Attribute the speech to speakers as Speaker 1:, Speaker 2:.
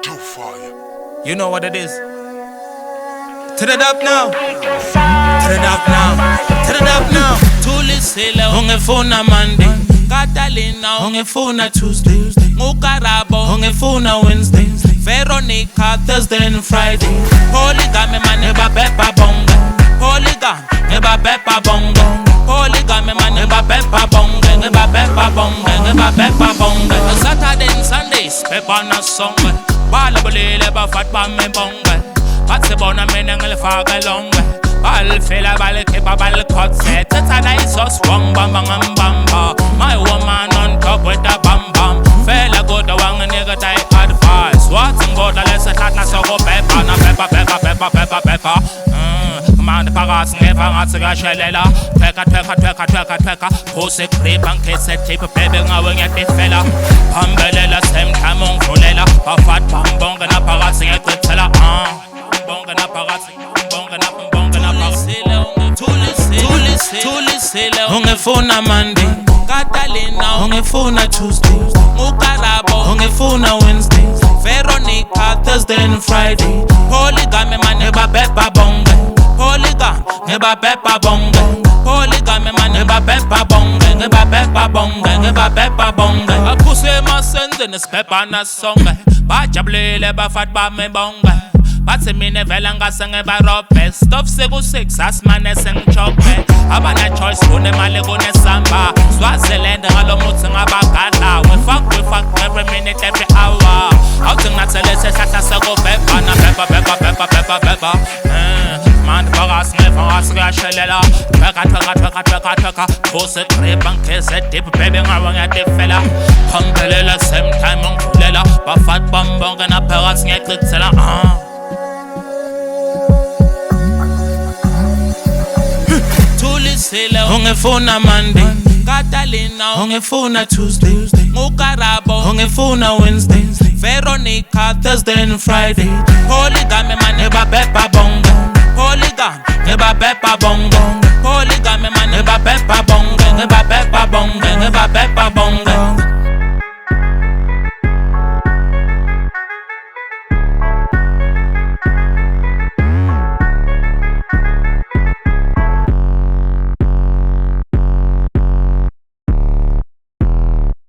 Speaker 1: Too far.
Speaker 2: You know what it is. Turn it up now. Turn it up now. Turn it up now. Tulisile ungefuna Monday. Catalina ungefuna Tuesday. Mukarabo ungefuna Wednesday. Veronica Thursday and Friday. Polygamy man neba bepa bonga. Polygamy neba bepa bonga. Polygamy man neba bepa bonga. Neba bepa bonga. Neba bepa bonga. Saturday and Sundays pepa na song. Balabulele ba fatba me bonga. Patse bona menengele faga longa. Bal fela bal kepa bal cut set. Tata is so strong bam bam bam bam. My woman on top with the bam bam. Fela go the wang nigga die advice. What's in go the lesson that na so go pepper na pepper. Man the pagas never answer ga shelela. Tweka. Pose creep and kiss it tape baby ngaweng at the fella. Pambelela same time on fulela. Pa fat bambong na pagas at the tella. Bonga na pagas. Bonga na Tulisile ungefuna Monday. Catalina ungefuna Tuesday. Mukarabo ungefuna Wednesday. Veronica Thursday and Friday. Polygamy man neba bepa bonga. Polygamy neba bepa bonga. Polygamy man neba bepa bonga. Neba bepa bonga. Neba bepa bonga. Akuse masende nes pepa na songa. Bajablele ba fat ba me bonga. Batse mine velanga senge ba rope. Stuff segu six as mane seng choke. Abana choice kune male kune samba. Swaziland ngalo mutsi ngabagala. We fuck every minute every hour. Outing na tele se shata sego pepa na pepa. Man pagas never ask ga shelela. Tweka. Pose creep and kiss it deep baby ngawang at the fella. Pambelela same time on kulela. Ba fat bambong na pagas ngekitsela. Tulisile ungefuna Monday. Catalina ungefuna Tuesday. Mukarabo ungefuna Wednesday. Veronica Thursday and Friday. Polygamy man neba bepa bonga.